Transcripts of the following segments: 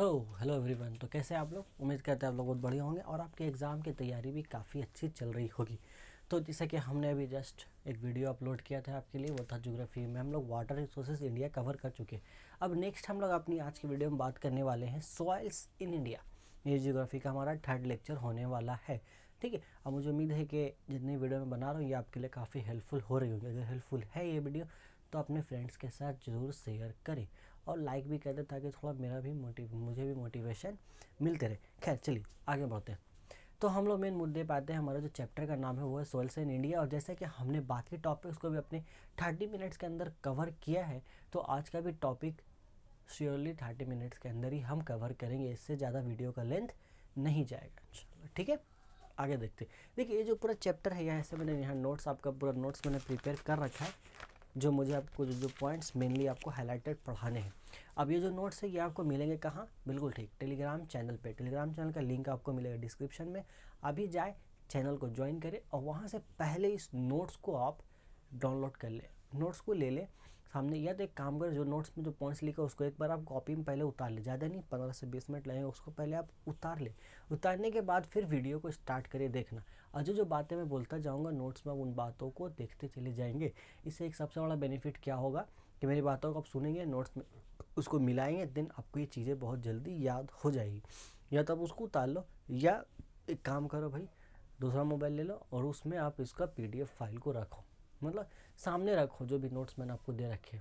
Hello everyone. तो कैसे हैं आप लोग? उम्मीद करते हैं आप लोग बहुत बढ़िया होंगे और आपके एग्ज़ाम की तैयारी भी काफ़ी अच्छी चल रही होगी। तो जैसे कि हमने अभी जस्ट एक वीडियो अपलोड किया था आपके लिए, वो था ज्योग्राफी में हम लोग वाटर रिसोर्सेज इंडिया कवर कर चुके हैं। अब नेक्स्ट हम लोग अपनी आज की वीडियो में बात करने वाले हैं सॉइल्स इन इंडिया। ये ज्योग्राफी का हमारा थर्ड लेक्चर होने वाला है। ठीक है, अब मुझे उम्मीद है कि जितनी वीडियो मैं बना रहा हूँ ये आपके लिए काफ़ी हेल्पफुल हो रही होगी। अगर हेल्पफुल है ये वीडियो तो अपने फ्रेंड्स के साथ ज़रूर शेयर करें और लाइक भी कर दे ताकि थोड़ा मुझे भी मोटिवेशन मिलते रहे। खैर चलिए आगे बढ़ते हैं। तो हम लोग मेन मुद्दे पे आते हैं। हमारा जो चैप्टर का नाम है वो है सॉइल्स इन इंडिया, और जैसे कि हमने बाकी टॉपिक्स को भी अपने 30 मिनट्स के अंदर कवर किया है, तो आज का भी टॉपिक श्योरली 30 मिनट्स के अंदर ही हम कवर करेंगे। इससे ज़्यादा वीडियो का लेंथ नहीं जाएगा इंशाल्लाह। ठीक है, आगे देखते हैं। देखिए ये जो पूरा चैप्टर है, यहाँ से मैंने यहाँ नोट्स, आपका पूरा नोट्स मैंने प्रिपेयर कर रखा है, जो मुझे आपको जो पॉइंट्स मेनली आपको हाईलाइटेड पढ़ाने हैं। अब ये जो नोट्स है ये आपको मिलेंगे कहाँ? बिल्कुल ठीक, टेलीग्राम चैनल पे। टेलीग्राम चैनल का लिंक आपको मिलेगा डिस्क्रिप्शन में। अभी जाए चैनल को ज्वाइन करें और वहाँ से पहले इस नोट्स को आप डाउनलोड कर ले, नोट्स को ले लें सामने। या तो एक काम करें, जो नोट्स में जो पॉइंट्स लिखा है उसको एक बार आप कॉपी में पहले उतार ले, ज़्यादा नहीं 15 से 20 मिनट लगेंगे, उसको पहले आप उतार ले। उतारने के बाद फिर वीडियो को स्टार्ट करें देखना, और जो बातें मैं बोलता जाऊँगा नोट्स में उन बातों को देखते चले जाएंगे। इससे एक सबसे बड़ा बेनिफिट क्या होगा कि मेरी बातों को आप सुनेंगे, नोट्स में उसको मिलाएंगे, देन आपको ये चीज़ें बहुत जल्दी याद हो जाएगी। या तो आप उसको उतार लो, या एक काम करो भाई, दूसरा मोबाइल ले लो और उसमें आप इसका PDF फाइल को रखो, मतलब सामने रखो जो भी नोट्स मैंने आपको दे रखे।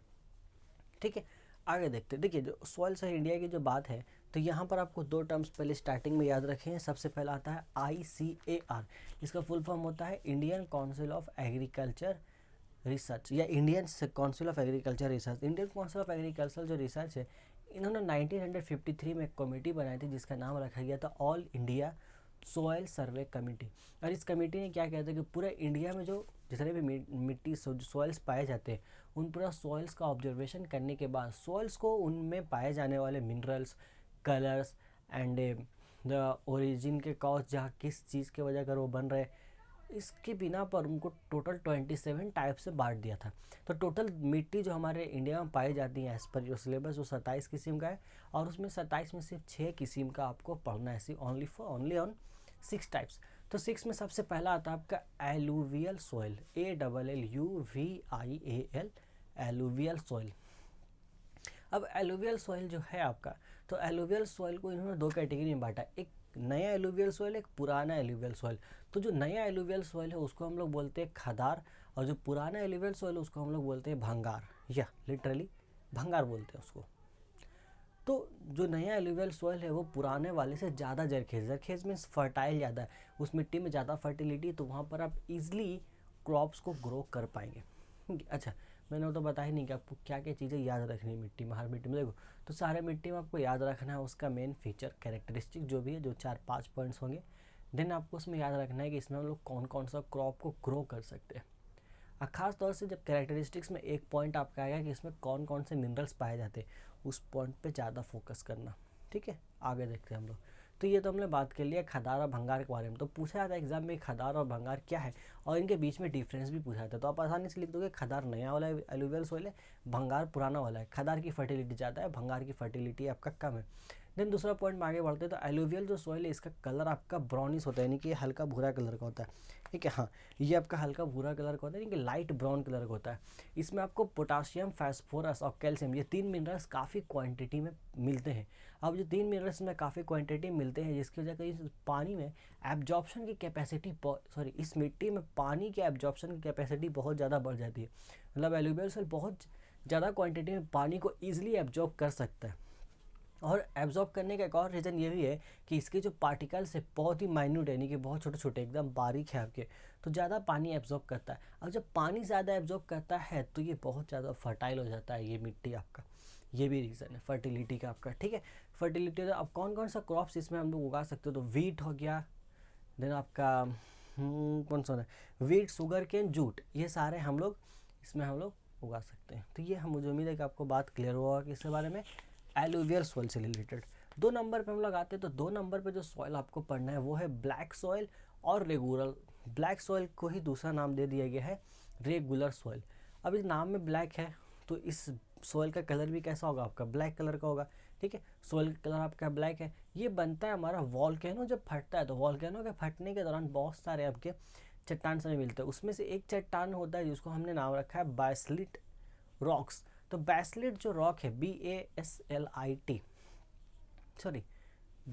ठीक है, आगे देखते हैं। देखिए जो सॉइल्स ऑफ इंडिया की जो बात है, तो यहाँ पर आपको दो टर्म्स पहले स्टार्टिंग में याद रखे हैं। सबसे पहला आता है ICAR। इसका फुल फॉर्म होता है Indian council of agriculture research, या Indian council of agriculture research. Indian council of agriculture जो रिसर्च है, इन्होंने 1953 में एक कमेटी बनाई थी जिसका नाम रखा गया था ऑल इंडिया सॉयल सर्वे कमेटी। और इस कमेटी ने क्या किया था कि पूरे इंडिया में जो जितने भी मिट्टी सॉइल्स पाए जाते हैं, उन पूरा सॉइल्स का ऑब्जर्वेशन करने के बाद सॉइल्स को उनमें पाए जाने वाले minerals, colours and the origin के कॉज, जहाँ किस चीज़ के वजह कर वो बन रहे, इसके बिना पर उनको टोटल 27 टाइप से बांट दिया था। तो टोटल मिट्टी जो हमारे इंडिया में पाई जाती है एज पर योर सिलेबस वो 27 किस्म का है, और उसमें 27 में सिर्फ 6 किस्म का आपको पढ़ना है, ओनली ऑन 6 टाइप्स। तो 6 में सबसे पहला आता है आपका alluvial soil, ALLUVIAL, alluvial soil. अब एलुवियल सॉइल जो है आपका, तो एलुवियल सॉइल को इन्होंने दो कैटेगरी में बांटा, एक नया एलुवियल सॉइल, एक पुराना एलुवियल सॉइल। तो जो नया एलुवियल सॉइल है उसको हम लोग बोलते हैं खदार, और जो पुराना एलुवियल सॉइल है उसको हम लोग बोलते हैं भंगार, या लिटरली भंगार बोलते हैं उसको। तो जो नया एलुवियल सॉइल है वो पुराने वाले से ज़्यादा जरखेज मीन्स फर्टाइल ज़्यादा है, उस मिट्टी में ज़्यादा फर्टिलिटी, तो वहाँ पर आप इजीली क्रॉप्स को ग्रो कर पाएंगे। अच्छा, मैंने तो बता ही नहीं कि आपको क्या क्या चीज़ें याद रखनी है मिट्टी में। हर मिट्टी में देखो, तो सारे मिट्टी में आपको याद रखना है उसका मेन फीचर कैरेक्टरिस्टिक जो भी है, जो 4-5 पॉइंट्स होंगे। देन आपको उसमें याद रखना है कि इसमें हम लोग कौन कौन सा क्रॉप को ग्रो कर सकते हैं। ख़ास तौर से जब कैरेक्टरिस्टिक्स में एक पॉइंट आपका आएगा कि इसमें कौन कौन से मिनरल्स पाए जाते हैं, उस पॉइंट पे ज़्यादा फोकस करना। ठीक है, आगे देखते हैं हम लोग। तो ये तो हमने बात कर लिया खदार और भंगार के बारे में। तो पूछा जाता है एग्जाम में खदार और भंगार क्या है, और इनके बीच में डिफरेंस भी पूछा जाता है। तो आप आसानी से लिख दोगे खदार नया वाला एलुवियल सॉइल है, भंगार पुराना वाला है। खदार की फर्टिलिटी ज़्यादा है, भंगार की फर्टिलिटी आपका कम है। देन दूसरा पॉइंट में आगे बढ़ते हैं। तो एलुवियल जो सॉइल है इसका कलर आपका ब्राउनिश होता है, यानी कि हल्का भूरा कलर का होता है। ठीक है, हाँ, ये आपका हल्का भूरा कलर का होता है, यानी कि लाइट ब्राउन कलर का होता है। इसमें आपको पोटाशियम, फास्फोरस और कैल्शियम, ये 3 मिनरल्स काफ़ी क्वांटिटी में मिलते हैं। अब जो 3 मिनरल्स में काफ़ी क्वांटिटी मिलते हैं, जिसकी वजह से इस पानी में एब्जॉर्प्शन की कैपेसिटी, इस मिट्टी में पानी के एब्जॉर्प्शन की कैपेसिटी बहुत ज़्यादा बढ़ जाती है। मतलब एलुवियल सॉइल बहुत ज़्यादा क्वांटिटी में पानी को ईजिली एब्जॉर्ब कर सकता है। और एब्जॉर्ब करने का एक और रीज़न ये भी है कि इसके जो पार्टिकल्स है बहुत ही माइन्यूट है, यानी कि बहुत छोटे छोटे एकदम बारीक है आपके, तो ज़्यादा पानी एब्जॉर्ब करता है। और जब पानी ज़्यादा एब्जॉर्ब करता है तो ये बहुत ज़्यादा फर्टाइल हो जाता है ये मिट्टी आपका। ये भी रीज़न है फर्टिलिटी का आपका। ठीक है, फर्टिलिटी। तो अब कौन कौन सा क्रॉप्स इसमें हम लोग उगा सकते हो? तो वीट हो गया, देन आपका कौन सा है, वीट, शुगर केन, जूट, ये सारे हम लोग इसमें हम लोग उगा सकते हैं। तो ये हम, मुझे उम्मीद है कि आपको बात क्लियर होगा कि इसके बारे में एलुवियल सॉइल से रिलेटेड। 2 नंबर पे हम लोग आते हैं। तो 2 नंबर पे जो सॉइल आपको पढ़ना है वो है ब्लैक सॉइल और रेगुलर। ब्लैक सॉइल को ही दूसरा नाम दे दिया गया है रेगुलर सॉइल। अब इस नाम में ब्लैक है, तो इस सोयल का कलर भी कैसा होगा आपका, ब्लैक कलर का होगा। ठीक है, सोयल का कलर आपका ब्लैक है। ये बनता है हमारा वॉल्केनो जब फटता है, तो वॉल्केनो के फटने के दौरान बहुत सारे आपके चट्टान से मिलते हैं। उसमें से एक चट्टान होता है जिसको हमने नाम रखा है बैसलिट रॉक्स। तो बैसलिट जो रॉक है, BASLIT, सॉरी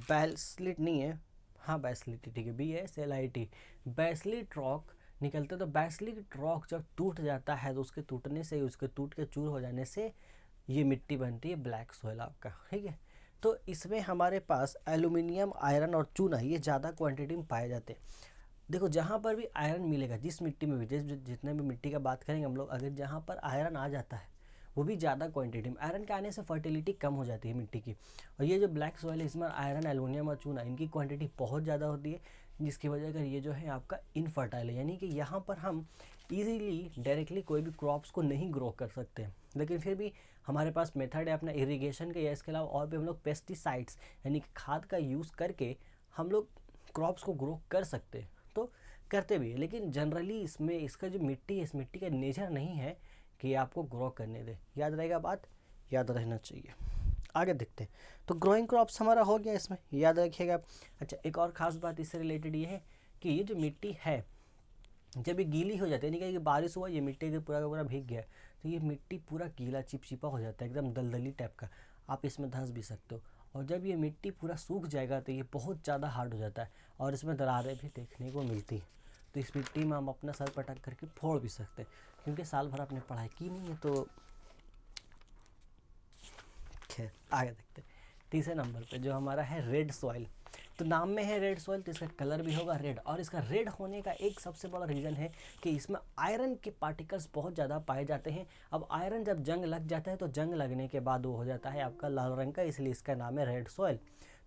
बैसलिट नहीं है, हाँ बैसलिट, ठीक है, BASLIT, बैसलिट रॉक निकलता है। तो बैसलिट रॉक जब टूट जाता है तो उसके टूटने से, उसके टूट के चूर हो जाने से ये मिट्टी बनती है ब्लैक सॉइल आपका। ठीक है, तो इसमें हमारे पास एल्यूमिनियम, आयरन और चूना ये ज़्यादा क्वांटिटी में पाए जाते हैं। देखो जहाँ पर भी आयरन मिलेगा, जिस मिट्टी में भी, जितने भी मिट्टी का बात करेंगे हम लोग, अगर जहाँ पर आयरन आ जाता है वो भी ज़्यादा क्वांटिटी में, आयरन के आने से फर्टिलिटी कम हो जाती है मिट्टी की। और ये जो ब्लैक सॉइल है इसमें आयरन, एल्यूमिनियम और चूना इनकी क्वांटिटी बहुत ज़्यादा होती है, जिसकी वजह कर ये जो है आपका इनफर्टाइल है। यानी कि यहाँ पर हम ईजीली डायरेक्टली कोई भी क्रॉप्स को नहीं ग्रो कर सकते हैं। लेकिन फिर भी हमारे पास मेथड है अपना इरिगेशन का, या इसके अलावा और भी हम लोग पेस्टिसाइड्स यानी कि खाद का यूज़ करके हम लोग क्रॉप्स को ग्रो कर सकते हैं, तो करते भी है। लेकिन जनरली इसमें इसका जो मिट्टी है, इस मिट्टी का नेचर नहीं है कि आपको ग्रो करने दे। याद रहेगा बात, याद रहना चाहिए। आगे देखते हैं। तो ग्रोइंग क्रॉप्स हमारा हो गया, इसमें याद रखिएगा। अच्छा, एक और ख़ास बात इससे रिलेटेड ये है कि ये जो मिट्टी है जब ये गीली हो जाती है, यानी कि बारिश हुआ, ये मिट्टी के पूरा का पूरा भीग गया, तो ये मिट्टी पूरा गीला चिपचिपा हो जाता है, एकदम दलदली टाइप का, आप इसमें धंस भी सकते हो। और जब ये मिट्टी पूरा सूख जाएगा तो ये बहुत ज़्यादा हार्ड हो जाता है और इसमें दरारें भी देखने को मिलती हैं। तो इस मिट्टी में हम अपना सर पटक करके फोड़ भी सकते हैं, क्योंकि साल भर आपने पढ़ाई की नहीं है। तो खैर आगे देखते हैं। तीसरे नंबर पे जो हमारा है रेड सॉइल। तो नाम में है रेड सॉइल, तो इसका कलर भी होगा रेड। और इसका रेड होने का एक सबसे बड़ा रीज़न है कि इसमें आयरन के पार्टिकल्स बहुत ज़्यादा पाए जाते हैं। अब आयरन जब जंग लग जाता है तो जंग लगने के बाद वो हो जाता है आपका लाल रंग का, इसलिए इसका नाम है रेड सॉइल।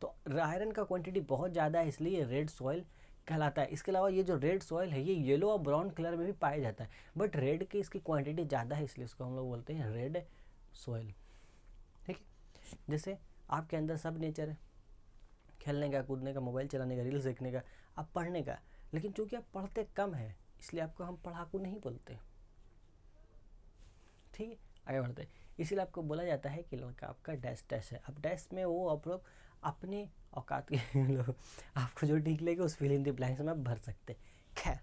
तो आयरन का क्वांटिटी बहुत ज़्यादा है, इसलिए रेड सॉइल कहलाता है। इसके अलावा ये जो रेड सॉइल है ये येलो और ब्राउन कलर में भी पाया जाता है, बट रेड की इसकी क्वांटिटी ज़्यादा है, इसलिए इसको हम लोग बोलते हैं रेड सॉइल। ठीक है, जैसे आपके अंदर सब नेचर है, खेलने का, कूदने का, मोबाइल चलाने का, रील्स देखने का, आप पढ़ने का, लेकिन चूंकि आप पढ़ते कम है इसलिए आपको हम पढ़ाकू नहीं बोलते। ठीक है, आगे बढ़ते हैं। इसीलिए आपको बोला जाता है कि लड़का आपका डैश डैश है। अब डैश में वो आप लोग अपने औकात के लोग, आपको जो ठीक लगे उस फिल इन द ब्लैंक्स में आप भर सकते हैं। खैर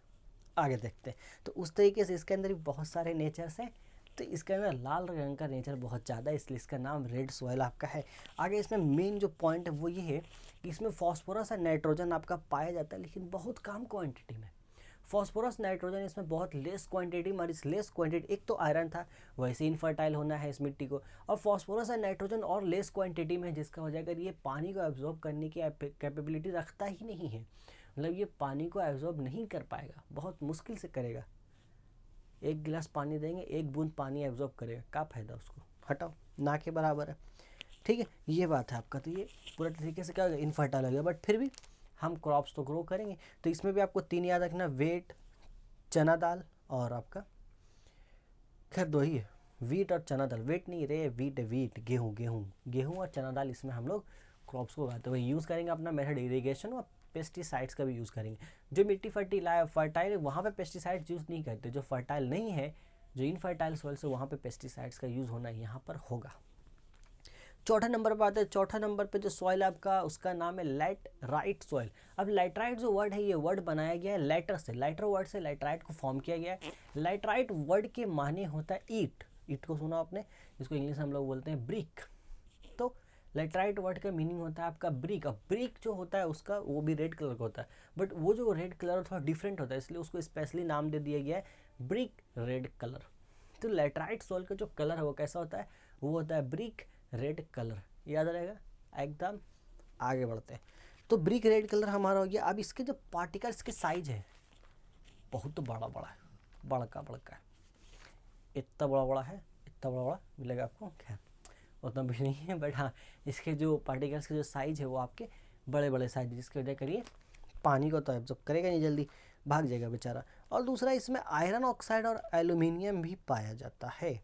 आगे देखते हैं। तो उस तरीके से इसके अंदर भी बहुत सारे नेचर्स हैं। तो इसके अंदर लाल रंग का नेचर बहुत ज़्यादा है, इसलिए इसका नाम रेड सॉइल आपका है। आगे इसमें मेन जो पॉइंट है वो ये है कि इसमें फॉस्फोरस और नाइट्रोजन आपका पाया जाता है, लेकिन बहुत कम क्वांटिटी में। फॉस्फोरस नाइट्रोजन इसमें बहुत लेस क्वांटिटी में, और इस लेस क्वांटिटी, एक तो आयरन था, वैसे इनफर्टाइल होना है इस मिट्टी को, और फॉस्फोरस और नाइट्रोजन और लेस क्वांटिटी में, जिसका वजह कर ये पानी को एब्जॉर्ब करने की कैपेबिलिटी रखता ही नहीं है। मतलब ये पानी को एब्जॉर्ब नहीं कर पाएगा, बहुत मुश्किल से करेगा। एक गिलास पानी देंगे, एक बूंद पानी एब्जॉर्ब करेगा, क्या फ़ायदा उसको, हटाओ, ना के बराबर है। ठीक है, ये बात है आपका। तो ये पूरा तरीके से क्या हो गया, इनफर्टाइल हो गया, बट फिर भी हम क्रॉप्स तो ग्रो करेंगे। तो इसमें भी आपको 3 याद रखना, वेट, चना दाल और आपका, खैर 2 ही है, वीट और चना दाल। वेट नहीं रे, वीट है, वीट, गेहूँ गेहूँ गेहूँ और चना दाल, इसमें हम लोग क्रॉप्स को उगाते हुए यूज़ करेंगे अपना मेथड इरीगेशन, और पेस्टिसाइड्स का भी यूज़ करेंगे। जो मिट्टी फर्टाइल है वहाँ पे पेस्टिसाइड्स यूज़ नहीं करते, जो फर्टाइल नहीं है, जो इनफर्टाइल सॉइल से, वहाँ पे पेस्टिसाइड्स का यूज़ होना यहाँ पर होगा। चौथा नंबर पर आते हैं। चौथा नंबर पे जो सॉइल आपका, उसका नाम है लैटराइट सॉइल। अब लैटराइट जो वर्ड है, ये वर्ड बनाया गया है लेटर से, लेटर वर्ड से लैटराइट को फॉर्म किया गया है। लैटराइट वर्ड के माने होता है ईट, ईट को सुना आपने, जिसको इंग्लिश में हम लोग बोलते हैं ब्रिक। तो लेटराइट वर्ड का मीनिंग होता है आपका ब्रिक। अब ब्रिक जो होता है उसका, वो भी रेड कलर का होता है, बट वो जो रेड कलर थोड़ा डिफरेंट होता है, इसलिए उसको स्पेशली नाम दे दिया गया है ब्रिक रेड कलर। तो लेटराइट सॉइल का जो कलर है वो कैसा होता है, वो होता है ब्रिक रेड कलर। याद रहेगा एकदम। आगे बढ़ते हैं। तो ब्रिक रेड कलर हमारा हो गया। अब इसके जो पार्टिकल्स के साइज है बहुत बड़ा बड़ा है, बड़का बड़का है, इतना बड़ा बड़ा है, इतना बड़ा बड़ा मिलेगा आपको। खैर उतना भी नहीं है, बट हाँ इसके जो पार्टिकल्स के जो साइज है वो आपके बड़े बड़े साइज, जिसकी वजह करिए पानी को तो एब्जॉर्ब करेगा नहीं, जल्दी भाग जाएगा बेचारा। और दूसरा, इसमें आयरन ऑक्साइड और एल्यूमिनियम भी पाया जाता है,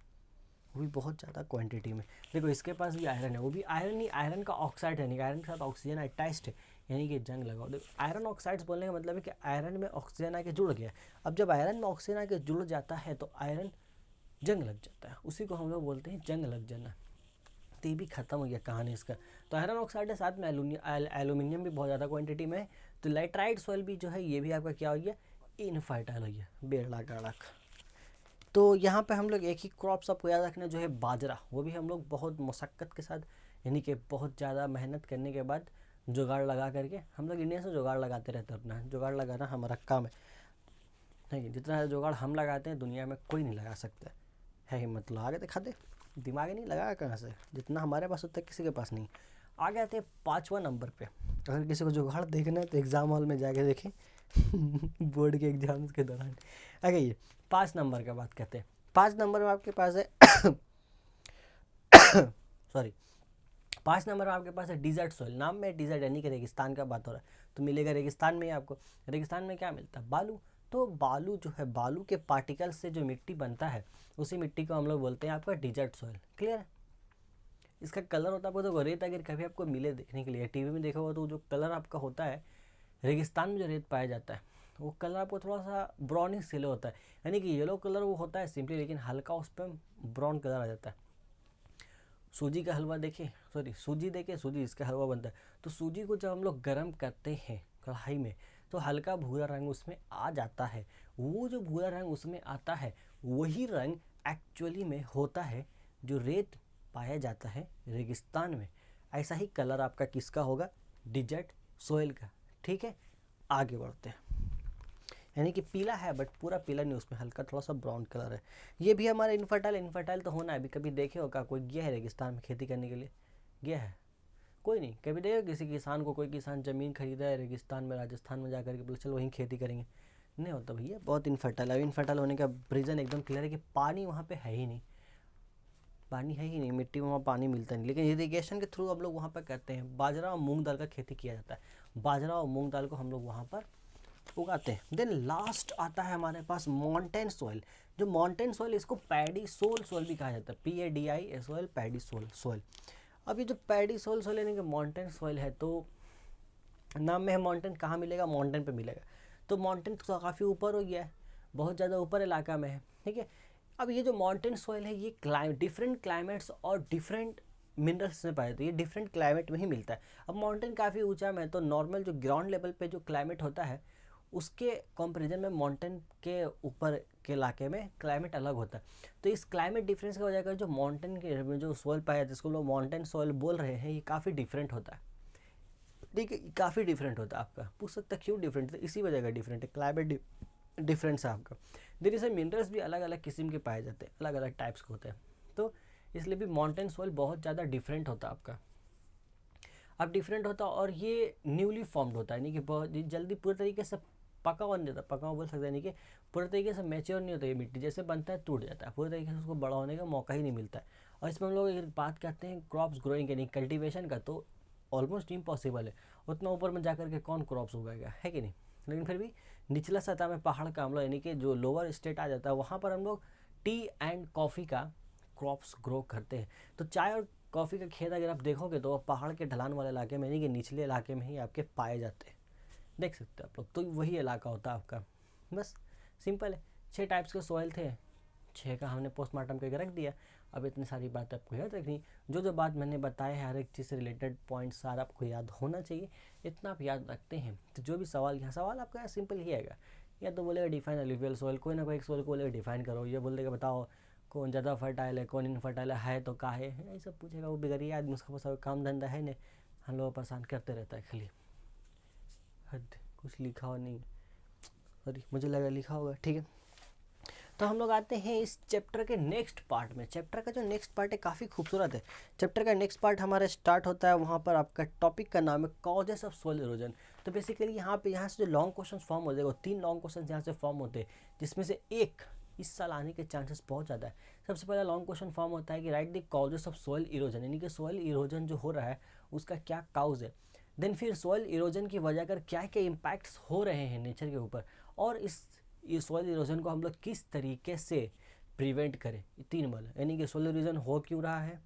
वो भी बहुत ज़्यादा क्वांटिटी में। देखो इसके पास भी आयरन है, वो भी आयरन नहीं, आयरन का ऑक्साइड है, नहीं आयरन के साथ ऑक्सीजन अटैच्ड है, यानी कि जंग लगाओ। देखो आयरन ऑक्साइड्स बोलने का मतलब है कि आयरन में ऑक्सीजन आके जुड़ गया। अब जब आयरन में ऑक्सीजन आके जुड़ जाता है तो आयरन जंग लग जाता है, उसी को हम लोग बोलते हैं जंग लग जाना। तो ये भी खत्म हो गया कहानी इसका। तो आयरन ऑक्साइड है, साथ में एल्यूमिनियम भी बहुत ज़्यादा क्वांटिटी में है। तो लेटराइट सॉइल भी जो है ये भी आपका क्या हो गया, इनफर्टाइल हो गया, बेड़ा गाड़क। तो यहाँ पे हम लोग एक ही क्रॉप्स आपको याद रखना जो है बाजरा, वो भी हम लोग बहुत मशक्क़त के साथ, यानी कि बहुत ज़्यादा मेहनत करने के बाद जुगाड़ लगा करके, हम लोग इंडिया से जुगाड़ लगाते रहते हैं, अपना जुगाड़ लगाना हमारा काम है। जितना जुगाड़ हम लगाते हैं दुनिया में कोई नहीं लगा सकता है। हिम्मत लगा के दिखा दे, दिमाग ही नहीं लगाया कहाँ से, जितना हमारे पास उतना किसी के पास नहीं। आगे आते हैं 5वां नंबर पे। अगर किसी को जुगाड़ देखना है तो एग्ज़ाम हॉल में जाके देखें बोर्ड के एग्जाम्स के दौरान। आगे ये 5 नंबर का बात करते हैं। 5 नंबर में आपके पास है सॉरी 5 नंबर में आपके पास है डिजर्ट सॉइल। नाम में डिजर्ट यानी कि रेगिस्तान का बात हो रहा है, तो मिलेगा रेगिस्तान में ही आपको। रेगिस्तान में क्या मिलता है, बालू। तो बालू जो है, बालू के पार्टिकल्स से जो मिट्टी बनता है उसी मिट्टी को हम लोग बोलते हैं आपका डिजर्ट सॉइल। क्लियर है। इसका कलर होता है आपको, तो रेत अगर कभी आपको मिले देखने के लिए, टीवी में देखा होगा, तो जो कलर आपका होता है रेगिस्तान में जो रेत पाया जाता है वो कलर आपको थोड़ा सा ब्राउनिश येलो होता है, यानी कि येलो कलर वो होता है सिंपली, लेकिन हल्का उस पर ब्राउन कलर आ जाता है। सूजी का हलवा देखिए, सूजी देखिए, सूजी इसका हलवा बनता है। तो सूजी को जब हम लोग गर्म करते हैं कढ़ाई में तो हल्का भूरा रंग उसमें आ जाता है। वो जो भूरा रंग उसमें आता है वही रंग एक्चुअली में होता है जो रेत पाया जाता है रेगिस्तान में। ऐसा ही कलर आपका किसका होगा, डिजर्ट सोइल का। ठीक है, आगे बढ़ते हैं। यानी कि पीला है बट पूरा पीला नहीं, उसमें हल्का थोड़ा सा ब्राउन कलर है। ये भी हमारा इनफर्टाइल तो होना है। अभी कभी देखे होगा कोई गया है रेगिस्तान में खेती करने के लिए, गया है कोई नहीं। कभी देखा किसी किसान को, कोई किसान ज़मीन खरीदा है रेगिस्तान में, राजस्थान में जा करके बोले चलो वहीं खेती करेंगे, नहीं होता भैया, बहुत इनफर्टाइल है। इनफर्टाइल होने का रीज़न एकदम क्लियर है कि पानी वहाँ पे है ही नहीं, पानी है ही नहीं, मिट्टी में वहाँ पानी मिलता नहीं। लेकिन इरीगेशन के थ्रू हम लोग वहाँ पर करते हैं। बाजरा और मूंग दाल का खेती किया जाता है, बाजरा और मूंग दाल को हम लोग वहाँ पर उगाते हैं। देन लास्ट आता है हमारे पास माउंटेन सॉइल। जो माउंटेन सॉइल, इसको पैडी सोल सॉइल भी कहा जाता है, PADISOL, पैडी सोल। अब ये जो पैडी सोल यानी कि माउंटेन सॉइल है, तो नाम में है माउंटेन, कहाँ मिलेगा, माउंटेन पे मिलेगा। तो माउंटेन तो काफ़ी ऊपर हो गया है, बहुत ज़्यादा ऊपर इलाका में है। ठीक है, अब ये जो माउंटेन सॉइल है ये डिफरेंट क्लाइमेट्स और डिफरेंट मिनरल्स में पाया जाता है, ये डिफरेंट क्लाइमेट में ही मिलता है। अब माउंटेन काफ़ी ऊंचा में है, तो नॉर्मल जो ग्राउंड लेवल पे जो क्लाइमेट होता है उसके कंपैरिजन में माउंटेन के ऊपर के इलाके में क्लाइमेट अलग होता है। तो इस क्लाइमेट डिफरेंस की वजह से जो माउंटेन के जो सोइल पाया जाता है, जिसको लोग माउंटेन सोइल बोल रहे हैं, ये काफ़ी डिफरेंट होता है। ठीक है, काफ़ी डिफरेंट होता है। आपका पूछ सकता है क्यों डिफरेंट है, इसी वजह का डिफरेंट है, क्लाइमेट डिफरेंस है आपका। देखिए से मिनरल्स भी अलग अलग किस्म के पाए जाते हैं, अलग अलग टाइप्स के होते हैं, तो इसलिए भी माउंटेन सोइल बहुत ज़्यादा डिफरेंट होता है आपका। अब डिफरेंट होता है और ये न्यूली फॉर्म्ड होता है, यानी कि बहुत जल्दी पूरे तरीके से पका हुआ नहीं जाता, पका हुआ बोल सकते हैं, यानी कि पूरे तरीके से मैच्योर नहीं होता। ये मिट्टी जैसे बनता है टूट जाता है, पूरे तरीके से उसको बड़ा होने का मौका ही नहीं मिलता है। और इसमें हम लोग एक बात करते हैं क्रॉप्स ग्रोइंग यानी कल्टीवेशन का, तो ऑलमोस्ट इम्पॉसिबल है। उतना ऊपर में जाकर के कौन क्रॉप्स उगाएगा, है कि नहीं। लेकिन फिर भी निचला सतह में पहाड़ का हम लोग, यानी कि जो लोअर स्टेट आ जाता है, वहाँ पर हम लोग टी एंड कॉफ़ी का क्रॉप्स ग्रो करते हैं। तो चाय और कॉफ़ी का खेत अगर आप देखोगे तो पहाड़ के ढलान वाले इलाके में, यानी कि निचले इलाके में ही आपके पाए जाते हैं, देख सकते हो आप लोग। तो वही इलाका होता है आपका, बस सिंपल है। 6 टाइप्स के सॉइल थे, 6 का हमने पोस्टमार्टम करके रख दिया। अब इतनी सारी बात आपको याद रखनी, जो बात मैंने बताया है हर एक चीज़ से रिलेटेड पॉइंट सारा आपको याद होना चाहिए, इतना आप याद रखते हैं तो जो भी सवाल, यहाँ सवाल आपका सिंपल ही आएगा। या तो बोलेगा डिफाइन एलुवियल सॉइल, कोई ना कोई एक सॉइल को बोलेगा डिफाइन करो, ये बोल देगा बताओ कौन ज़्यादा फर्टाइल है, कौन इनफर्टाइल है तो का है, यही सब पूछेगा। वो बिगड़िया आदमी, उसका पास काम धंधा है नहीं, हम लोग परेशान करते रहता है खाली, हद कुछ लिखा हो नहीं, सॉरी मुझे लगा लिखा होगा। ठीक है, तो हम लोग आते हैं इस चैप्टर के नेक्स्ट पार्ट में। चैप्टर का जो नेक्स्ट पार्ट है काफ़ी खूबसूरत है। चैप्टर का नेक्स्ट पार्ट हमारा स्टार्ट होता है, वहाँ पर आपका टॉपिक का नाम है कॉजेस ऑफ सोइल इरोजन। तो बेसिकली यहाँ से जो लॉन्ग क्वेश्चन फॉर्म हो जाएगा, वो 3 लॉन्ग क्वेश्चन यहाँ से फॉर्म होते हैं, जिसमें से एक इस साल आने के चांसेस बहुत ज़्यादा है। सबसे पहला लॉन्ग क्वेश्चन फॉर्म होता है कि right the causes of soil erosion, यानी कि सोइल इरोजन जो हो रहा है उसका क्या काउज है। देन फिर सोइल इरोजन की वजह कर क्या क्या इम्पैक्ट्स हो रहे हैं नेचर के ऊपर, और ये सोइल इरोजन को हम लोग किस तरीके से प्रिवेंट करें। 3 वाला, यानी कि सोइल इरोजन हो क्यों रहा है,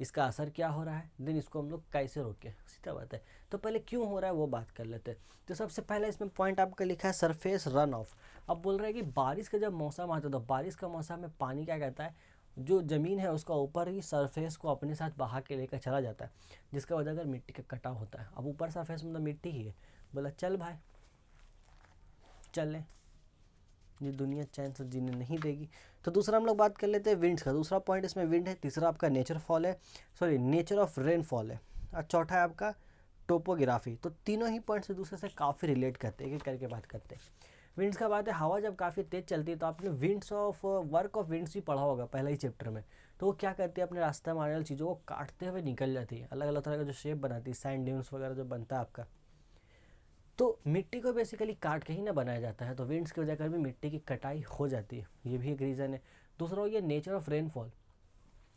इसका असर क्या हो रहा है, देन इसको हम लोग कैसे रोकें, सीधा बात है। तो पहले क्यों हो रहा है वो बात कर लेते हैं। तो सबसे पहले इसमें पॉइंट आपका लिखा है सरफेस रन ऑफ। अब बोल रहे हैं कि बारिश का जब मौसम आता है तो बारिश का मौसम में पानी क्या कहता है, जो ज़मीन है उसका ऊपर ही सरफेस को अपने साथ बहा के लेकर चला जाता है, जिसका वजह अगर मिट्टी का कटाव होता है। अब ऊपर सरफेस मतलब मिट्टी ही है, बोला चल भाई चलें, ये दुनिया चैन से जीने नहीं देगी। तो दूसरा हम लोग बात कर लेते हैं विंड्स का। दूसरा पॉइंट इसमें विंड है, तीसरा आपका नेचर फॉल है, सॉरी नेचर ऑफ रेनफॉल है, और चौथा है आपका टोपोग्राफी। तो तीनों ही पॉइंट्स एक दूसरे से काफ़ी रिलेट करते हैं, एक एक करके बात करते हैं। विंड्स का बात है, हवा जब काफ़ी तेज़ चलती है तो आपने winds of work of winds भी पढ़ा होगा पहले ही चैप्टर में। तो वो क्या करती है, अपने रास्ते में आने वाली चीज़ों को काटते हुए निकल जाती है, अलग अलग तरह का जो शेप बनाती है, सैंड ड्यून्स वगैरह जो बनता है आपका। तो मिट्टी को बेसिकली काट के ही ना बनाया जाता है, तो विंड्स की वजह कर भी मिट्टी की कटाई हो जाती है, ये भी एक रीज़न है। दूसरा हो गया नेचर ऑफ रेनफॉल,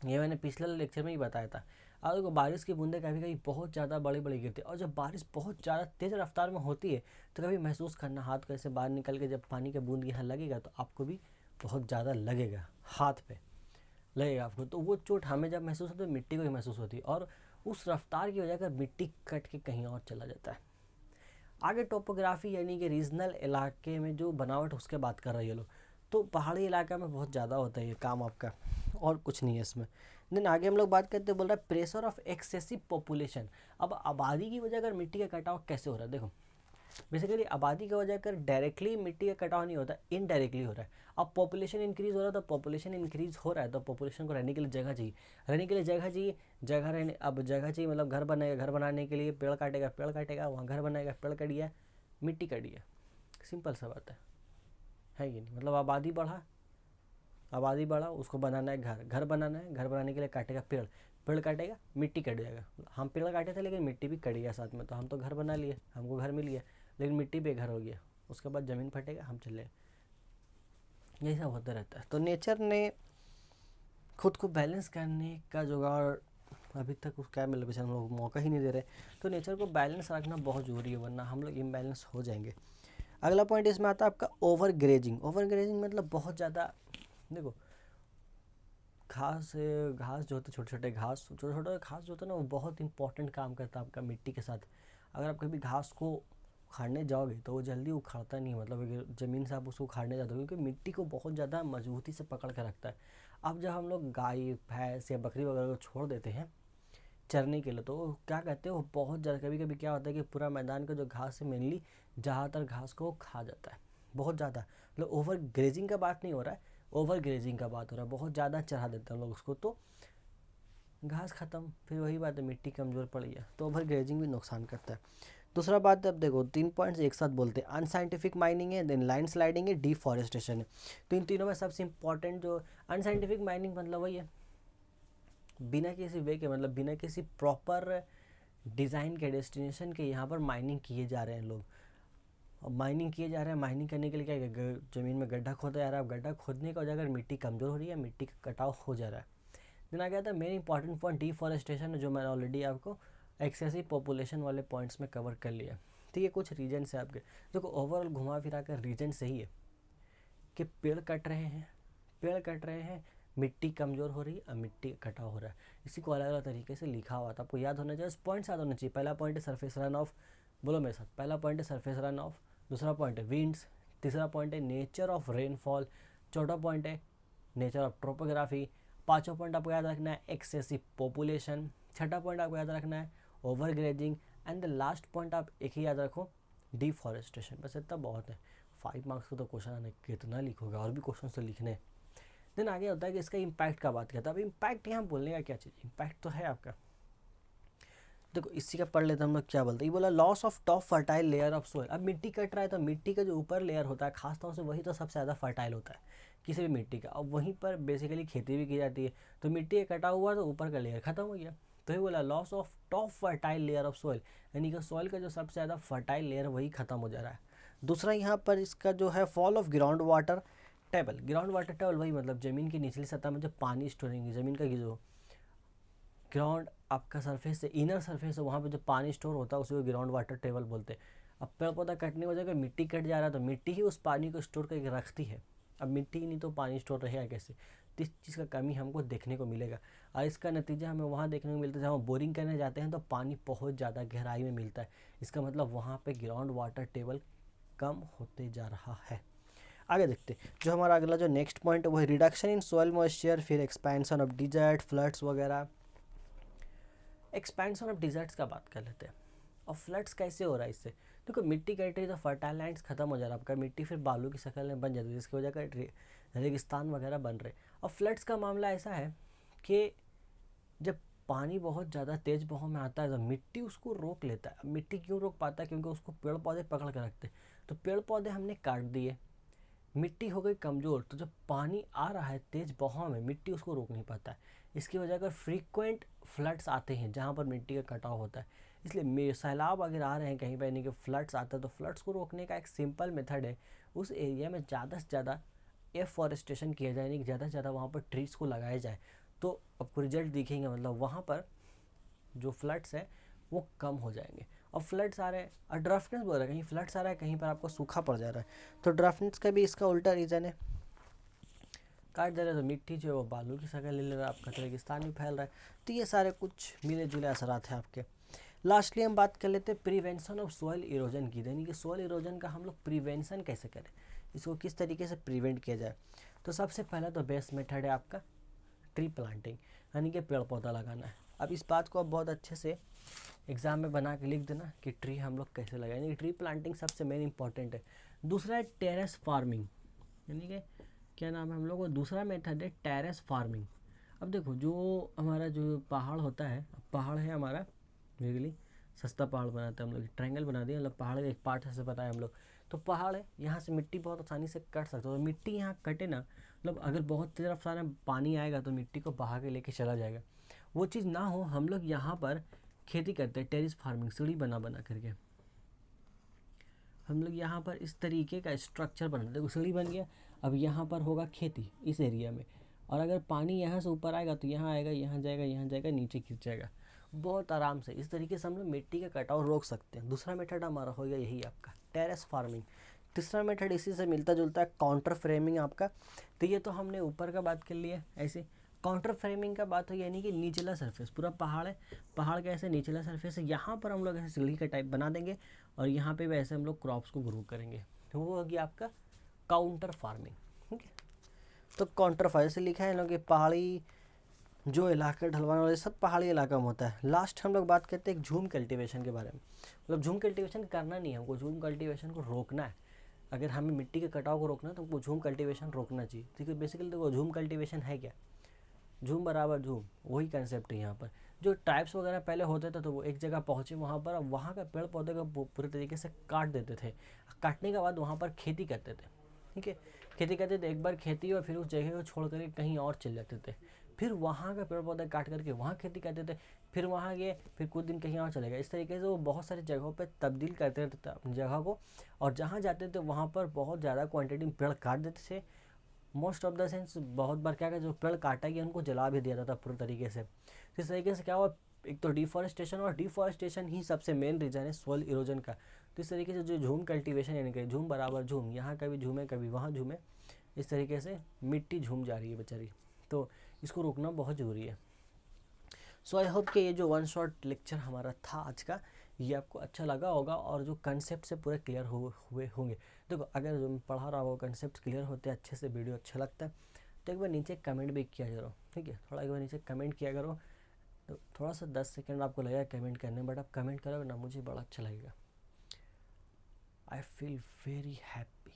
ये मैंने पिछले लेक्चर में ही बताया था। और देखो बारिश की बूंदें कभी कभी बहुत ज़्यादा बड़ी बड़ी गिरती है, और जब बारिश बहुत ज़्यादा तेज़ रफ्तार में होती है तो कभी महसूस करना, हाथ कैसे बाहर निकल के जब पानी का बूंद यहाँ लगेगा तो आपको भी बहुत ज़्यादा लगेगा, हाथ पे लगेगा आपको। तो वो चोट हमें जब महसूस होती है मिट्टी को ही महसूस होती है, और उस रफ्तार की वजह कर मिट्टी कट के कहीं और चला जाता है। आगे टोपोग्राफी यानी कि रीजनल इलाके में जो बनावट उसके बात कर रहे हैं ये लोग। तो पहाड़ी इलाका में बहुत ज़्यादा होता है ये काम आपका, और कुछ नहीं है इसमें। देन आगे हम लोग बात करते हैं, बोल रहा है प्रेशर ऑफ एक्सेसिव पॉपुलेशन। अब आबादी की वजह अगर मिट्टी का कटाव कैसे हो रहा है, देखो बेसिकली आबादी की वजह कर डायरेक्टली मिट्टी का कटाव नहीं होता, इनडायरेक्टली हो रहा है। अब पॉपुलेशन इंक्रीज हो रहा है, तो पॉपुलेशन इंक्रीज हो रहा है तो पॉपुलेशन को रहने के लिए जगह चाहिए, रहने के लिए जगह चाहिए, जगह रहने, अब जगह चाहिए मतलब घर बनेगा, घर बनाने के लिए पेड़ काटेगा, पेड़ काटेगा, वहाँ घर बनाएगा, पेड़ कट गया, मिट्टी कट गया, सिंपल सा बात है कि नहीं। मतलब आबादी बढ़ा, आबादी बढ़ा, उसको बनाना है घर, घर बनाना है, घर बनाने के लिए काटेगा पेड़, पेड़ काटेगा मिट्टी कट जाएगा। हम पेड़ काटे थे लेकिन मिट्टी भी कट गया साथ में, तो हम तो घर बना लिए, हमको घर मिल गया, लेकिन मिट्टी पे घर हो गया, उसके बाद ज़मीन फटेगा, हम चले, यही सब होता रहता है। तो नेचर ने खुद को बैलेंस करने का जुगाड़ अभी तक उस क्या मिल रहा, हम लोग मौका ही नहीं दे रहे। तो नेचर को बैलेंस रखना बहुत ज़रूरी है, वरना हम लोग इम्बैलेंस हो जाएंगे। अगला पॉइंट इसमें आता है आपका ओवर ग्रेजिंग। ओवर ग्रेजिंग मतलब बहुत ज़्यादा, देखो घास घास जो होते छोटे छोटे घास, छोटे छोटे घास जो होता है ना, वो बहुत इंपॉर्टेंट काम करता है आपका मिट्टी के साथ। अगर आप कभी घास को उखाड़ने जाओगे तो वो जल्दी उखाड़ता नहीं, मतलब ज़मीन से आप उसको उखाड़ने जाते हो, क्योंकि मिट्टी को बहुत ज़्यादा मजबूती से पकड़ कर रखता है। अब जब हम लोग गाय भैंस या बकरी वगैरह को छोड़ देते हैं चरने के लिए, तो वो क्या कहते हैं, वो बहुत ज़्यादा, कभी कभी क्या होता है कि पूरा मैदान का जो घास है मेनली ज़्यादातर घास को खा जाता है, बहुत ज़्यादा। मतलब ओवर ग्रेजिंग का बात नहीं हो रहा है, ओवर ग्रेजिंग का बात हो रहा है, बहुत ज़्यादा चढ़ा देते हैं लोग उसको, तो घास ख़त्म, फिर वही बात है मिट्टी कमज़ोर पड़ गया, तो ओवर ग्रेजिंग भी नुकसान करता है। दूसरा बात अब देखो 3 पॉइंट्स एक साथ बोलते हैं, अनसाइंटिफिक माइनिंग है, देन लैंड स्लाइडिंग है, डिफॉरेस्टेशन है। तो इन तीनों में सबसे इंपॉर्टेंट जो अनसाइंटिफिक माइनिंग मतलब वही है बिना किसी वे के, मतलब बिना किसी प्रॉपर डिज़ाइन के, डेस्टिनेशन के यहाँ पर माइनिंग किए जा रहे हैं लोग। अब माइनिंग किए जा रहे हैं, माइनिंग करने के लिए क्या है, ज़मीन में गड्ढा खोदा जा रहा है। अब गड्ढा खोदने का वजह अगर मिट्टी कमज़ोर हो रही है, मिट्टी का कटाव हो जा रहा है। दिन आ गया था मेन इंपॉर्टेंट पॉइंट डिफॉरेस्टेशन, जो मैंने ऑलरेडी आपको एक्सेसिव पॉपुलेशन वाले पॉइंट्स में कवर कर लिया। तो ये कुछ रीजन है आपके, देखो ओवरऑल घुमा फिरा कर रीजन सही है कि पेड़ कट रहे हैं, पेड़ कट रहे हैं, मिट्टी कमज़ोर हो रही है और मिट्टी कटाव हो रहा है। इसी को अलग अलग तरीके से लिखा हुआ था, आपको याद होना चाहिए, पॉइंट्स याद होना चाहिए। पहला पॉइंट है सरफेस रन ऑफ, बोलो मेरे साथ, पहला पॉइंट है सरफेस रन ऑफ, दूसरा पॉइंट है विंड्स, तीसरा पॉइंट है नेचर ऑफ रेनफॉल, चौथा पॉइंट है नेचर ऑफ ट्रोपोग्राफी, पाँचवा पॉइंट आपको याद रखना है एक्सेसिव पॉपुलेशन, छठा पॉइंट आपको याद रखना है over grazing, and the last point आप एक ही याद रखो, डिफॉरेस्टेशन। बस इतना बहुत है, 5 मार्क्स का तो क्वेश्चन आने, कितना लिखोगे, और भी क्वेश्चन तो लिखने। देन आगे होता है कि इसका इम्पैक्ट का बात करता है। अब इम्पैक्ट यहाँ बोलने का क्या चीज़, इम्पैक्ट तो है आपका, देखो इसी का पढ़ लेते हैं हम लोग क्या बोलते हैं। ये बोला loss of top fertile layer of soil. अब मिट्टी कट रहा है तो मिट्टी का जो ऊपर लेयर होता है खास तौर से वही तो सबसे ज़्यादा फर्टाइल होता है किसी भी मिट्टी का, अब वहीं पर बेसिकली खेती भी की जाती है। तो मिट्टी कटा हुआ तो ऊपर का लेयर खत्म हो गया, तो ये बोला loss of top fertile layer of soil, यानी कि सॉइल का जो सबसे ज़्यादा फर्टाइल लेयर वही खत्म हो जा रहा है। दूसरा यहाँ पर इसका जो है fall of ground water table. Ground water table वही मतलब ज़मीन की निचली सतह में जो पानी स्टोरिंग है, ज़मीन का जो ग्राउंड आपका सरफेस से इनर सरफेस है, वहाँ पे जो पानी स्टोर होता है उसी को ग्राउंड वाटर टेबल बोलते हैं। अब पेड़ पौधा कटने की वजह अगर मिट्टी कट जा रहा है तो मिट्टी ही उस पानी को स्टोर करके रखती है। अब मिट्टी ही नहीं तो पानी स्टोर रहेगा कैसे, तो इस चीज़ का कमी हमको देखने को मिलेगा। और इसका नतीजा हमें वहाँ देखने को मिलता है जहाँ बोरिंग करने जाते हैं तो पानी बहुत ज़्यादा गहराई में मिलता है। इसका मतलब वहाँ पे ग्राउंड वाटर टेबल कम होते जा रहा है। आगे देखते हैं जो हमारा अगला जो नेक्स्ट पॉइंट है वो है रिडक्शन इन सॉइल मॉइस्चर, फिर एक्सपेंशन ऑफ डिजर्ट, फ्लड्स वगैरह। एक्सपेंशन ऑफ डिजर्ट्स का बात कर लेते हैं। और फ्लड्स कैसे हो रहा है इससे? देखो मिट्टी कट रही तो फर्टाइल लैंड्स खत्म हो जा रहा है आपका, मिट्टी फिर बालू की शक्ल में बन जाती है जिसकी वजह का रेगिस्तान वगैरह बन रहे। और फ्लड्स का मामला ऐसा है कि जब पानी बहुत ज़्यादा तेज बहाव में आता है तो मिट्टी उसको रोक लेता है। अब मिट्टी क्यों रोक पाता है? क्योंकि उसको पेड़ पौधे पकड़ कर रखते हैं। तो पेड़ पौधे हमने काट दिए, मिट्टी हो गई कमज़ोर, तो जब पानी आ रहा है तेज बहाव में मिट्टी उसको रोक नहीं पाता है। इसकी वजह कर फ्रीक्वेंट फ्लड्स आते हैं जहाँ पर मिट्टी का कटाव होता है। इसलिए सैलाब अगर आ रहे हैं कहीं पर यानी कि फ्लड्स आता है तो फ्लड्स को रोकने का एक सिंपल मेथड है उस एरिया में ज़्यादा से ज़्यादा एफॉरेस्टेशन किया जाए, यानी कि ज़्यादा से ज़्यादा वहाँ पर ट्रीज़ को लगाया जाए तो आपको रिजल्ट दिखेंगे। मतलब वहाँ पर जो फ्लड्स है वो कम हो जाएंगे। और फ्लड्स आ रहे हैं और ड्राफ्टनेस बोल रहा है, कहीं फ्लड्स आ रहा है कहीं पर आपको सूखा पड़ जा रहा है। तो ड्राफ्टनेस का भी इसका उल्टा रीज़न है। काट दे रहे तो मिट्टी जो है वो बालू की शक्ल ले रहा है, आपका रेगिस्तान भी फैल रहा है। तो ये सारे कुछ मिले जुले असरात हैं आपके। लास्टली हम बात कर लेते हैं प्रिवेंशन ऑफ सॉइल इरोजन की, यानी कि सॉइल इरोजन का हम लोग प्रिवेंशन कैसे करें, इसको किस तरीके से प्रिवेंट किया जाए। तो सबसे पहला तो बेस्ट मेथड है आपका ट्री प्लांटिंग, यानी कि पेड़ पौधा लगाना है। अब इस बात को आप बहुत अच्छे से एग्ज़ाम में बना के लिख देना कि ट्री हम लोग कैसे लगाएं, यानी कि ट्री प्लांटिंग सबसे मेन इंपॉर्टेंट है। दूसरा है टेरेस फार्मिंग, यानी कि क्या नाम है हम लोग को, दूसरा मेथड है टेरेस फार्मिंग। अब देखो जो हमारा जो पहाड़ होता है, पहाड़ है हमारा बेसिकली सस्ता पहाड़ बनाते हैं हम लोग, ट्रायंगल बना दिया, मतलब पहाड़ का एक पार्ट से पता है हम लोग। तो पहाड़ है, यहाँ से मिट्टी बहुत आसानी से कट सकते हो, तो मिट्टी यहाँ कटे ना, मतलब अगर बहुत तरफ सारा पानी आएगा तो मिट्टी को बहा के लेके चला जाएगा। वो चीज़ ना हो, हम लोग यहाँ पर खेती करते हैं टेरेस फार्मिंग, सीढ़ी बना बना करके हम लोग यहाँ पर इस तरीके का स्ट्रक्चर बनाते हैं। सीढ़ी बन गया, अब यहाँ पर होगा खेती इस एरिया में, और अगर पानी यहाँ से ऊपर आएगा तो यहाँ आएगा, यहाँ जाएगा, यहाँ जाएगा, नीचे गिर जाएगा बहुत आराम से। इस तरीके से हम लोग मिट्टी का कटाव रोक सकते हैं। दूसरा मेथड हमारा हो गया यही आपका टेरेस फार्मिंग। तीसरा मेथड इसी से मिलता जुलता है काउंटर फ्रेमिंग आपका। तो ये तो हमने ऊपर का बात कर लिया ऐसे। काउंटर फ्रेमिंग का बात हो, यानी कि निचला सरफेस, पूरा पहाड़ है, पहाड़ का ऐसे निचला सरफेस है, यहाँ पर हम लोग ऐसे सीढ़ी का टाइप बना देंगे और यहाँ पे वैसे हम लोग क्रॉप्स को ग्रो करेंगे। तो वो होगी आपका काउंटर फार्मिंग। ठीक है, तो काउंटर फार्मिंग से लिखा है लोग कि पहाड़ी जो इलाका ढलवान वाले सब पहाड़ी इलाका में होता है। लास्ट हम लोग बात करते हैं एक झूम कल्टीवेशन के बारे में। मतलब झूम कल्टीवेशन करना नहीं है हमको, झूम कल्टीवेशन को रोकना है। अगर हमें मिट्टी के कटाव को रोकना है तो हमको झूम कल्टीवेशन रोकना चाहिए। ठीक है, बेसिकली देखो झूम कल्टीवेशन है क्या, झूम बराबर झूम, वही कंसेप्ट है यहाँ पर। जो टाइप्स वगैरह पहले होते थे तो वो एक जगह पहुँचे वहाँ पर, अब वहाँ का पेड़ पौधे को पूरे तरीके से काट देते थे। काटने के बाद वहाँ पर खेती करते थे। ठीक है, खेती करते थे, एक बार खेती और फिर उस जगह को छोड़ कर कहीं और चले जाते थे। फिर वहाँ का पेड़ पौधे काट करके वहाँ खेती करते थे, फिर वहाँ गए, फिर कुछ दिन कहीं और चले गए। इस तरीके से वो बहुत सारी जगहों पे तब्दील करते रहते थे अपनी जगह को, और जहाँ जाते थे वहाँ पर बहुत ज़्यादा क्वांटिटी में पेड़ काट देते थे। मोस्ट ऑफ द सेंस बहुत बार क्या जो पेड़ काटा गया उनको जला भी दिया जाता पूरे तरीके से। तो इस तरीके से क्या हुआ, एक तो डिफॉरेस्टेशन, और डिफॉरेस्टेशन ही सबसे मेन रीज़न है सोइल इरोजन का। तो इस तरीके से जो झूम कल्टीवेशन यानी कि झूम बराबर झूम, यहाँ कभी झूमे कभी वहाँ झूमे, इस तरीके से मिट्टी झूम जा रही है बेचारी। तो इसको रोकना बहुत ज़रूरी है। सो आई होप कि ये जो वन शॉट लेक्चर हमारा था आज का, ये आपको अच्छा लगा होगा और जो कंसेप्ट से पूरे क्लियर हुए होंगे। देखो अगर जो मैं पढ़ा रहा हूँ कंसेप्ट क्लियर होते हैं अच्छे से, वीडियो अच्छा लगता है तो एक बार नीचे कमेंट भी किया करो। ठीक है, थोड़ा एक बार नीचे कमेंट किया करो। तो थोड़ा सा 10 सेकंड आपको लगेगा कमेंट करने, बट आप कमेंट करोगे ना मुझे बड़ा अच्छा लगेगा। I feel very happy.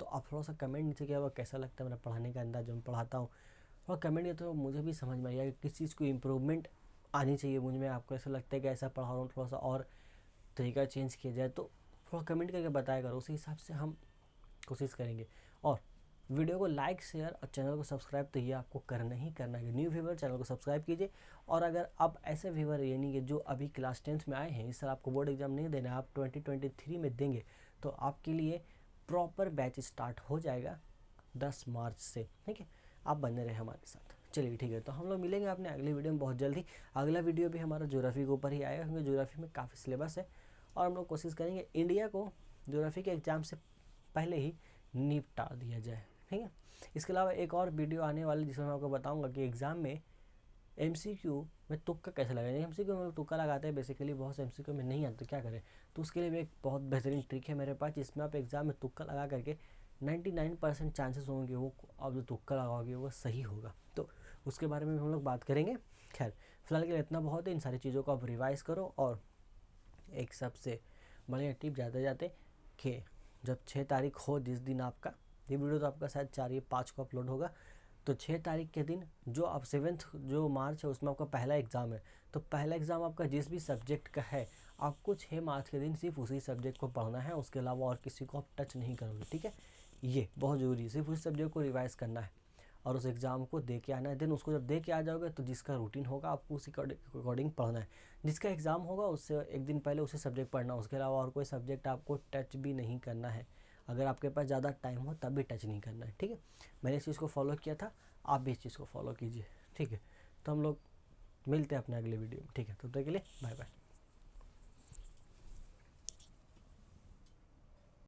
तो आप थोड़ा सा कमेंट नीचे किया हुआ कैसा लगता है मेरा पढ़ाने का अंदाज, जो मैं पढ़ाता हूँ थोड़ा कमेंट किया तो मुझे भी समझ में आएगा कि किस चीज़ को इम्प्रूवमेंट आनी चाहिए मुझ में। आपको ऐसा लगता है कि ऐसा पढ़ा रहा हूँ थोड़ा सा और तरीका चेंज किया जाए तो थोड़ा कमेंट करके बताया करो, उसी हिसाब से हम कोशिश करेंगे। और वीडियो को लाइक शेयर और चैनल को सब्सक्राइब तो ये आपको करना ही करना है। न्यू व्यूवर चैनल को सब्सक्राइब कीजिए। और अगर आप ऐसे व्यूवर यानी कि जो अभी क्लास 10th में आए हैं, इस साल आपको बोर्ड एग्जाम नहीं देना, आप 2023 में देंगे, तो आपके लिए प्रॉपर बैच स्टार्ट हो जाएगा 10 मार्च से। ठीक है, आप बने रहे हमारे साथ। चलिए ठीक है, तो हम लोग मिलेंगे अपने अगले वीडियो में बहुत जल्दी। अगला वीडियो भी हमारा ज्योग्राफी के ऊपर ही आएगा, क्योंकि ज्योग्राफी में काफ़ी सिलेबस है और हम लोग कोशिश करेंगे इंडिया को ज्योग्राफी के एग्ज़ाम से पहले ही निपटा दिया जाए। ठीक है, इसके अलावा एक और वीडियो आने वाली जिसमें मैं आपको बताऊंगा कि एग्ज़ाम में MCQ में तुक्का कैसे लगाएंगे। MCQ में लोग तुक्का लगाते हैं बेसिकली, बहुत से MCQ में नहीं आता तो क्या करें। तो उसके लिए भी एक बहुत बेहतरीन ट्रिक है मेरे पास, जिसमें आप एग्ज़ाम में तुक्का लगा करके 99% चांसेस होंगे वो आप जो तुक्का लगाओगे वो सही होगा। तो उसके बारे में भी हम लोग बात करेंगे। खैर फिलहाल के लिए इतना बहुत है। इन सारी चीज़ों को आप रिवाइज़ करो। और एक सबसे बढ़िया टिप जाते जाते कि जब 6 तारीख हो, जिस दिन आपका ये वीडियो तो आपका शायद 4 या 5 को अपलोड होगा, तो 6 तारीख के दिन जो आप 7 जो मार्च है उसमें आपका पहला एग्ज़ाम है। तो पहला एग्ज़ाम आपका जिस भी सब्जेक्ट का है, आपको 6 मार्च के दिन सिर्फ उसी सब्जेक्ट को पढ़ना है, उसके अलावा और किसी को आप टच नहीं करोगे, ठीक है। ये बहुत ज़रूरी है, सिर्फ उस सब्जेक्ट को रिवाइज़ करना है और उस एग्ज़ाम को दे के आना है। देन उसको जब दे के आ जाओगे तो जिसका रूटीन होगा आपको उसी अकॉर्डिंग पढ़ना है। जिसका एग्ज़ाम होगा उससे एक दिन पहले उसी सब्जेक्ट पढ़ना, उसके अलावा और कोई सब्जेक्ट आपको टच भी नहीं करना है। अगर आपके पास ज़्यादा टाइम हो तब भी टच नहीं करना है, ठीक है। मैंने इस चीज़ को फॉलो किया था, आप भी इस चीज़ को फॉलो कीजिए, ठीक है। तो हम लोग मिलते हैं अपने अगले वीडियो में, ठीक है। तो तब तक के लिए बाय बाय।